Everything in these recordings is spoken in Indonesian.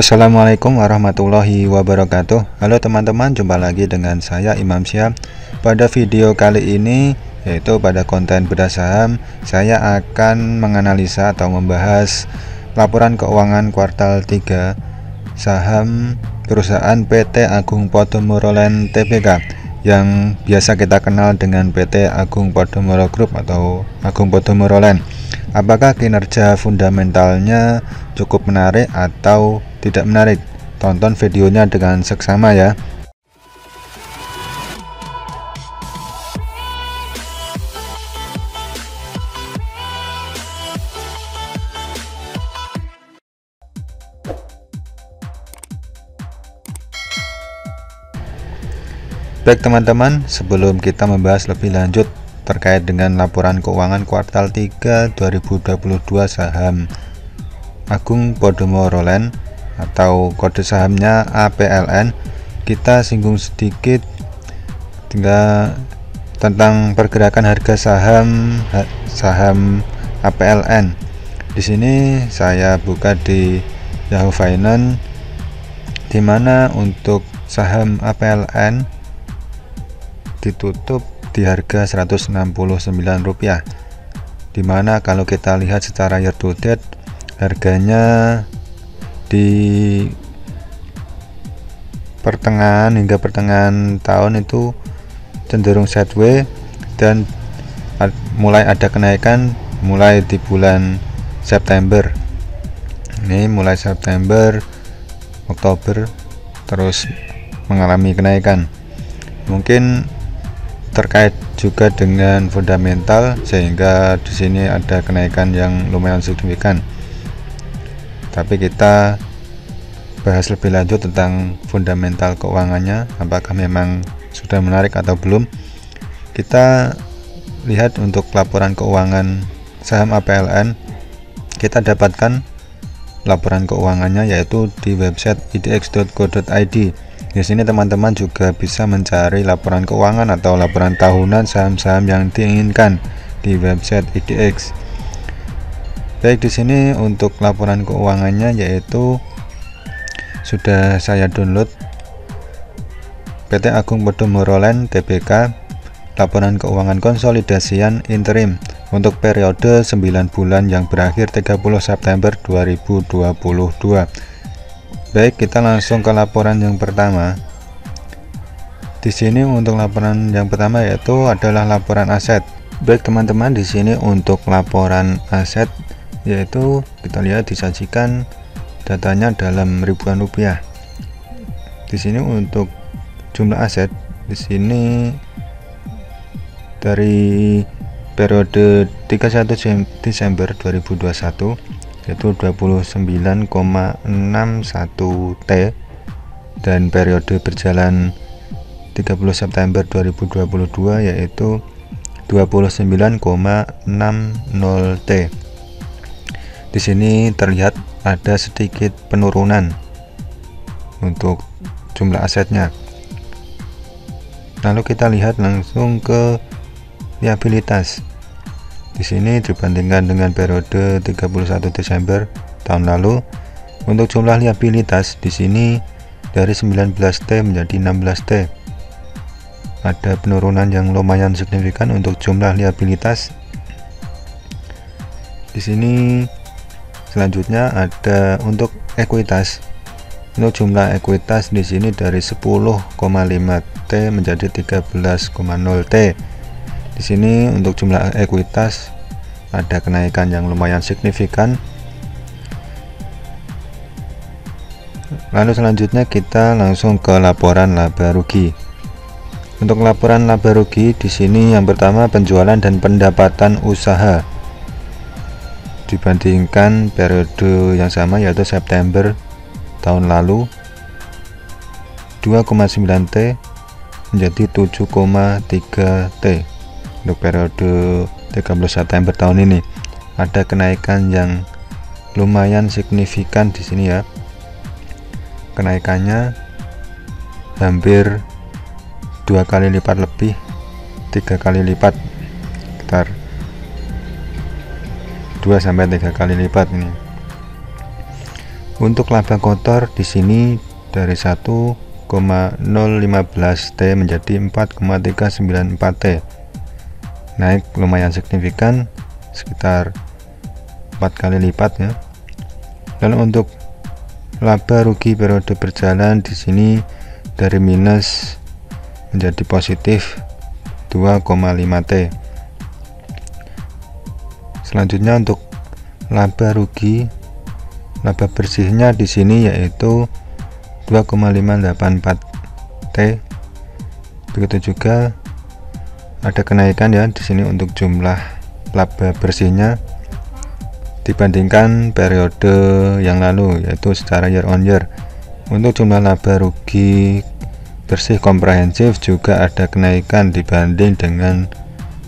Assalamualaikum warahmatullahi wabarakatuh. Halo teman-teman, jumpa lagi dengan saya Imam Syah. Pada video kali ini, yaitu pada konten bedah saham, saya akan menganalisa atau membahas laporan keuangan kuartal 3 saham perusahaan PT Agung Podomoro Land Tbk yang biasa kita kenal dengan PT Agung Podomoro Group atau Agung Podomoro Land. Apakah kinerja fundamentalnya cukup menarik atau tidak menarik? Tonton videonya dengan seksama ya. Baik teman-teman, sebelum kita membahas lebih lanjut terkait dengan laporan keuangan kuartal 3 2022 saham Agung Podomoro Land atau kode sahamnya APLN, kita singgung sedikit tentang pergerakan harga saham APLN. Di sini saya buka di Yahoo Finance, di mana untuk saham APLN ditutup di harga Rp169, dimana kalau kita lihat secara year to date harganya di hingga pertengahan tahun itu cenderung sideways dan mulai ada kenaikan mulai di bulan September. Ini mulai September, Oktober terus mengalami kenaikan. Mungkin terkait juga dengan fundamental sehingga di sini ada kenaikan yang lumayan signifikan. Tapi kita bahas lebih lanjut tentang fundamental keuangannya, apakah memang sudah menarik atau belum. Kita lihat untuk laporan keuangan saham APLN, kita dapatkan laporan keuangannya yaitu di website idx.co.id. Di sini teman-teman juga bisa mencari laporan keuangan atau laporan tahunan saham-saham yang diinginkan di website IDX. Baik, di sini untuk laporan keuangannya yaitu sudah saya download PT Agung Podomoro Land Tbk laporan keuangan konsolidasian interim untuk periode 9 bulan yang berakhir 30 September 2022. Baik, kita langsung ke laporan yang pertama. Di sini untuk laporan yang pertama yaitu adalah laporan aset. Baik teman-teman, di sini untuk laporan aset yaitu kita lihat disajikan datanya dalam ribuan rupiah. Di sini untuk jumlah aset di sini dari periode 31 Desember 2021 yaitu 29,61 T dan periode berjalan 30 September 2022 yaitu 29,60 T. Di sini terlihat ada sedikit penurunan untuk jumlah asetnya. Lalu kita lihat langsung ke liabilitas. Di sini dibandingkan dengan periode 31 Desember tahun lalu, untuk jumlah liabilitas di sini dari 19 T menjadi 16 T. Ada penurunan yang lumayan signifikan untuk jumlah liabilitas. Di sini selanjutnya ada untuk ekuitas. Untuk jumlah ekuitas di sini dari 10,5 T menjadi 13,0 T. Di sini untuk jumlah ekuitas ada kenaikan yang lumayan signifikan. Lalu selanjutnya kita langsung ke laporan laba rugi. Untuk laporan laba rugi di sini yang pertama penjualan dan pendapatan usaha dibandingkan periode yang sama yaitu September tahun lalu 2,9 T menjadi 7,3 T. Untuk periode 30 September tahun ini ada kenaikan yang lumayan signifikan di sini ya. Kenaikannya hampir 2 kali lipat lebih, 3 kali lipat, sekitar 2-3 kali lipat ini. Untuk laba kotor di sini dari 1,015 T menjadi 4,394 T, naik lumayan signifikan, sekitar 4 kali lipat ya. Lalu untuk laba rugi periode berjalan di sini dari minus menjadi positif 2,5 T. Selanjutnya untuk laba rugi, laba bersihnya di sini yaitu 2,584 T. Begitu juga ada kenaikan ya di sini untuk jumlah laba bersihnya dibandingkan periode yang lalu, yaitu secara year on year. Untuk jumlah laba rugi bersih komprehensif juga ada kenaikan dibanding dengan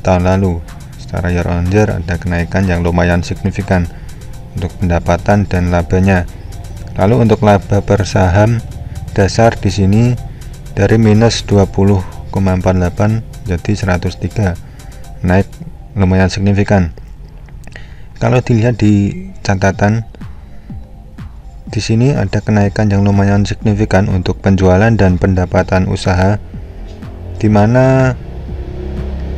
tahun lalu. Secara year on year ada kenaikan yang lumayan signifikan untuk pendapatan dan labanya. Lalu untuk laba per saham dasar di sini dari minus 20,48 jadi 103, naik lumayan signifikan. Kalau dilihat di catatan di sini ada kenaikan yang lumayan signifikan untuk penjualan dan pendapatan usaha, di mana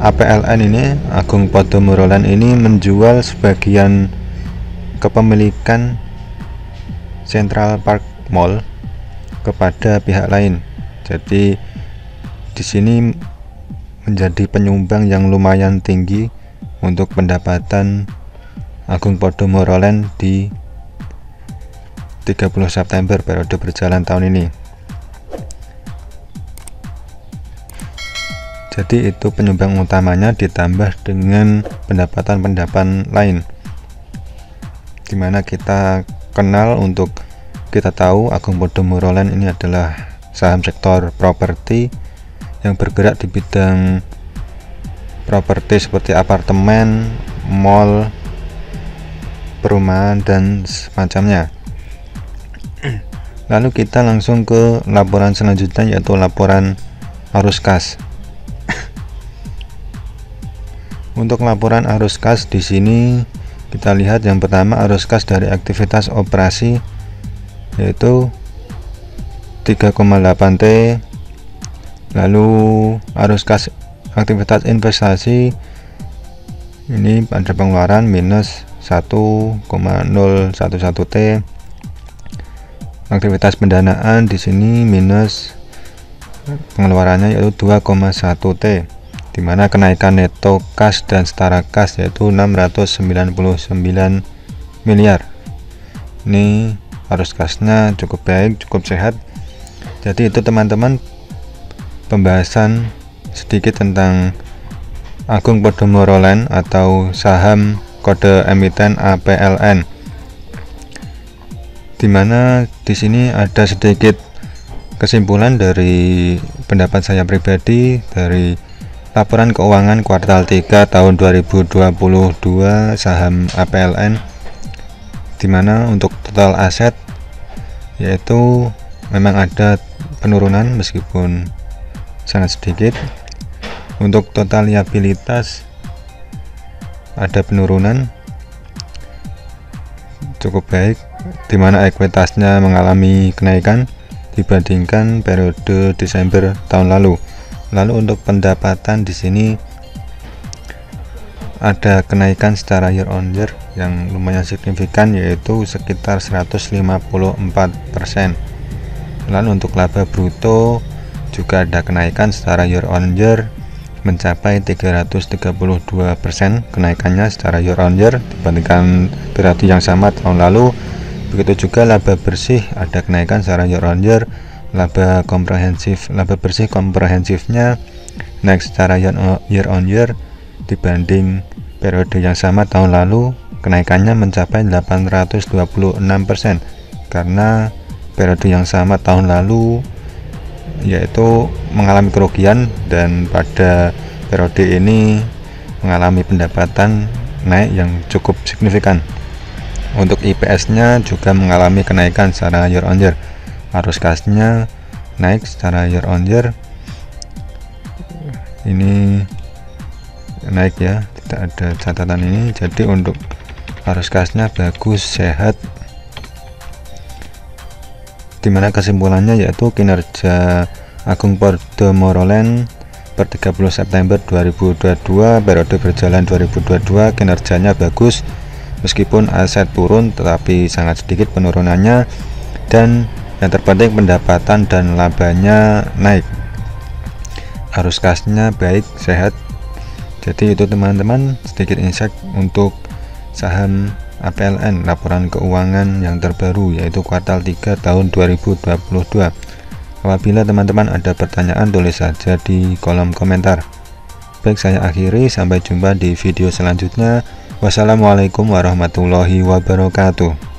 APLN ini, Agung Podomoro Land ini menjual sebagian kepemilikan Central Park Mall kepada pihak lain. Jadi di sini menjadi penyumbang yang lumayan tinggi untuk pendapatan Agung Podomoro Land di 30 September periode berjalan tahun ini. Jadi itu penyumbang utamanya ditambah dengan pendapatan lain, dimana kita kenal untuk kita tahu Agung Podomoro Land ini adalah saham sektor properti yang bergerak di bidang properti seperti apartemen, mall, perumahan dan semacamnya. Lalu kita langsung ke laporan selanjutnya, yaitu laporan arus kas. Untuk laporan arus kas di sini kita lihat yang pertama arus kas dari aktivitas operasi yaitu 3,8 T. Lalu arus kas aktivitas investasi ini ada pengeluaran minus 1,011 T. Aktivitas pendanaan di sini minus pengeluarannya yaitu 2,1 T, di mana kenaikan neto kas dan setara kas yaitu 699 miliar. Ini arus kasnya cukup baik, cukup sehat. Jadi itu teman-teman pembahasan sedikit tentang Agung Podomoro Land atau saham kode emiten APLN, dimana di sini ada sedikit kesimpulan dari pendapat saya pribadi dari laporan keuangan kuartal 3 tahun 2022 saham APLN, dimana untuk total aset yaitu memang ada penurunan meskipun sangat sedikit. Untuk total liabilitas ada penurunan cukup baik, di mana ekuitasnya mengalami kenaikan dibandingkan periode Desember tahun lalu. Lalu untuk pendapatan di sini ada kenaikan secara year on year yang lumayan signifikan yaitu sekitar 154%. Lalu untuk laba bruto juga ada kenaikan secara year on year mencapai 332% kenaikannya secara year on year dibandingkan periode yang sama tahun lalu. Begitu juga laba bersih ada kenaikan secara year on year. Laba bersih komprehensifnya naik secara year on year dibanding periode yang sama tahun lalu, kenaikannya mencapai 826% karena periode yang sama tahun lalu yaitu mengalami kerugian dan pada periode ini mengalami pendapatan naik yang cukup signifikan. Untuk IPS-nya juga mengalami kenaikan secara year on year. Arus kasnya naik secara year on year. Ini naik ya, tidak ada catatan ini. Jadi untuk arus kasnya bagus, sehat. dimana kesimpulannya yaitu kinerja Agung Podomoro Land per 30 September 2022 periode berjalan 2022 kinerjanya bagus meskipun aset turun tetapi sangat sedikit penurunannya, dan yang terpenting pendapatan dan labanya naik, arus kasnya baik, sehat. Jadi itu teman-teman sedikit insight untuk saham APLN laporan keuangan yang terbaru yaitu kuartal 3 tahun 2022. Apabila teman-teman ada pertanyaan tulis saja di kolom komentar. Baik, saya akhiri, sampai jumpa di video selanjutnya. Wassalamualaikum warahmatullahi wabarakatuh.